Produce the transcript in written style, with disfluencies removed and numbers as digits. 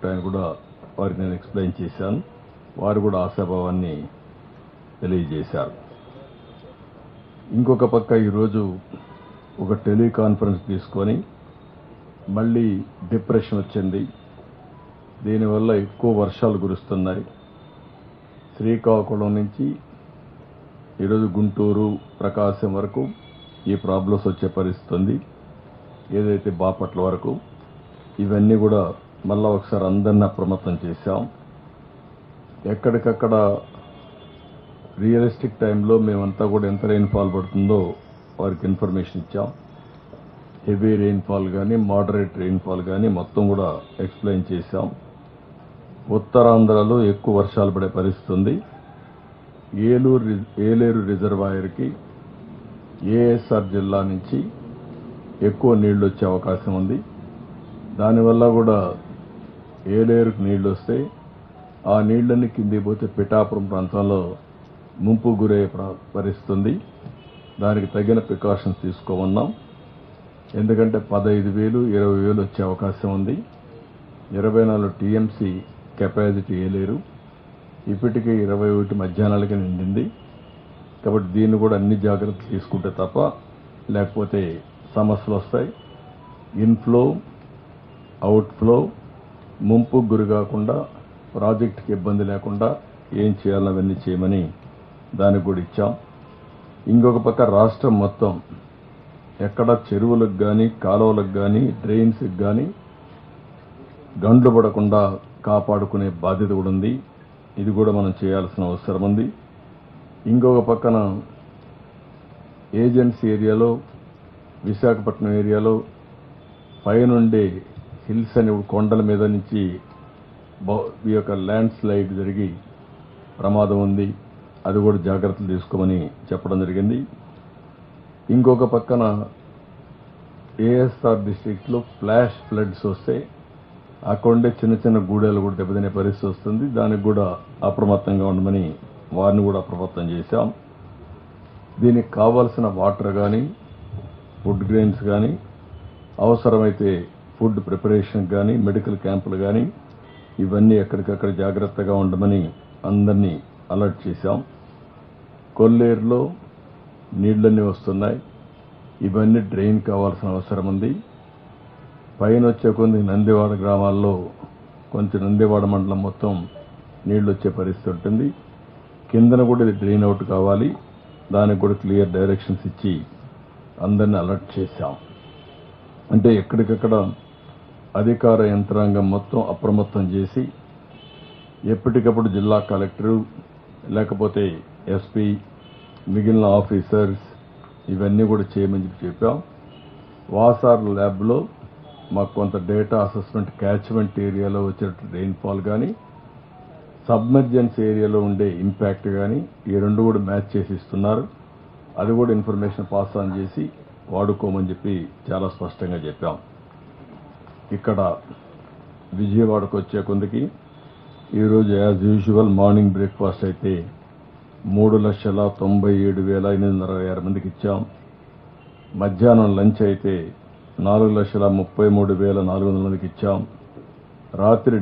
ఉంటాయని కూడా వారికి నేను ఎక్స్ప్లెయిన్ చేశాను. వారు కూడా ఆశాభావాన్ని తెలియజేశారు. ఇంకొక పక్క ఈరోజు ఒక టెలికాన్ఫరెన్స్ తీసుకొని మళ్ళీ డిప్రెషన్ వచ్చింది. దీనివల్ల ఎక్కువ వర్షాలు కురుస్తున్నాయి. శ్రీకాకుళం నుంచి ఈరోజు గుంటూరు, ప్రకాశం వరకు ఈ ప్రాబ్లమ్స్ వచ్చే పరిస్థితి ఉంది. ఏదైతే బాపట్ల వరకు ఇవన్నీ కూడా మళ్ళా ఒకసారి అందరినీ అప్రమత్తం చేశాం. ఎక్కడికక్కడ రియలిస్టిక్ టైంలో మేమంతా కూడా ఎంత రెయిన్ఫాల్ పడుతుందో వారికి ఇన్ఫర్మేషన్ ఇచ్చాం. హెవీ రెయిన్ఫాల్ కానీ, మోడరేట్ రెయిన్ఫాల్ కానీ మొత్తం కూడా ఎక్స్ప్లెయిన్ చేశాం. ఉత్తరాంధ్రలో ఎక్కువ వర్షాలు పడే పరిస్థితి ఉంది. ఏలేరు రిజర్వాయర్కి ఏఎస్ఆర్ జిల్లా నుంచి ఎక్కువ నీళ్లు వచ్చే అవకాశం ఉంది. దానివల్ల కూడా ఏలేరుకు నీళ్లు వస్తే ఆ నీళ్లన్నీ కిందికి పోతే పిఠాపురం ప్రాంతంలో ముంపు గురయ్యే పరిస్థితి ఉంది. దానికి తగిన ప్రికాషన్స్ తీసుకోమన్నాం. ఎందుకంటే 15,000, 20,000 వచ్చే అవకాశం ఉంది. 24 టీఎంసీ కెపాసిటీ ఏలేరు, ఇప్పటికే 21 మధ్యాహ్నాలకి నిండింది. కాబట్టి దీన్ని కూడా అన్ని జాగ్రత్తలు తీసుకుంటే తప్ప లేకపోతే సమస్యలు వస్తాయి. ఇన్ఫ్లో, అవుట్ఫ్లో ముంపుకు గురి కాకుండా, ప్రాజెక్టుకి ఇబ్బంది లేకుండా ఏం చేయాలో అవన్నీ చేయమని దానికి కూడా ఇచ్చాం. ఇంకొక పక్క రాష్ట్రం మొత్తం ఎక్కడ చెరువులకు కానీ, కాలువలకు కానీ, డ్రైన్స్కి కానీ గండ్లు పడకుండా కాపాడుకునే బాధ్యత కూడా ఉంది. ఇది కూడా మనం చేయాల్సిన అవసరం ఉంది. ఇంకొక పక్కన ఏజెన్సీ ఏరియాలో, విశాఖపట్నం ఏరియాలో పైనుండే హిల్స్ అని కొండల మీద నుంచి ఈ యొక్క ల్యాండ్ స్లైడ్ జరిగి ప్రమాదం ఉంది. అది కూడా జాగ్రత్తలు తీసుకోమని చెప్పడం జరిగింది. ఇంకొక పక్కన ఏఎస్ఆర్ డిస్ట్రిక్ట్లో ఫ్లాష్ ఫ్లడ్స్ వస్తే అక్కడుండే చిన్న చిన్న గూడెలు కూడా దెబ్బతినే పరిస్థితి వస్తుంది. దానికి కూడా అప్రమత్తంగా ఉండమని వారిని కూడా అప్రమత్తం చేశాం. దీనికి కావాల్సిన వాటర్ కానీ, ఫుడ్ గ్రెయిన్స్ కానీ, అవసరమైతే ఫుడ్ ప్రిపరేషన్ కానీ, మెడికల్ క్యాంపులు కానీ ఇవన్నీ ఎక్కడికక్కడ జాగ్రత్తగా ఉండమని అందరినీ అలర్ట్ చేశాం. కొల్లేరులో నీళ్లన్నీ వస్తున్నాయి. ఇవన్నీ డ్రైన్ కావాల్సిన అవసరం ఉంది. పైన వచ్చే కొన్ని నందివాడ గ్రామాల్లో కొంచెం నందివాడ మండలం మొత్తం నీళ్లు వచ్చే పరిస్థితి ఉంటుంది. కిందన కూడా ఇది డ్రైన్ అవుట్ కావాలి. దానికి కూడా క్లియర్ డైరెక్షన్స్ ఇచ్చి అందరినీ అలర్ట్ చేశాం. అంటే ఎక్కడికక్కడ అధికార యంత్రాంగం మొత్తం అప్రమత్తం చేసి ఎప్పటికప్పుడు జిల్లా కలెక్టరు లేకపోతే ఎస్పీ, మిగిలిన ఆఫీసర్స్ ఇవన్నీ కూడా చేయమని చెప్పాం. వాసార్ ల్యాబ్లో మాకు కొంత డేటా అసెస్మెంట్ క్యాచ్మెంట్ ఏరియాలో వచ్చేట రెయిన్ఫాల్ కానీ, సబ్మెర్జెన్స్ ఏరియాలో ఉండే ఇంపాక్ట్ కానీ ఈ రెండు కూడా మ్యాచ్ చేసి ఇస్తున్నారు. అది కూడా ఇన్ఫర్మేషన్ పాస్ ఆన్ చేసి వాడుకోమని చెప్పి చాలా స్పష్టంగా చెప్పాం. ఇక్కడ విజయవాడకు వచ్చే కొందికి ఈరోజు యాజ్ యూజువల్ మార్నింగ్ బ్రేక్ఫాస్ట్ అయితే 3,97,866 మందికి ఇచ్చాం. మధ్యాహ్నం లంచ్ అయితే 4,33,400 మందికి ఇచ్చాం. రాత్రి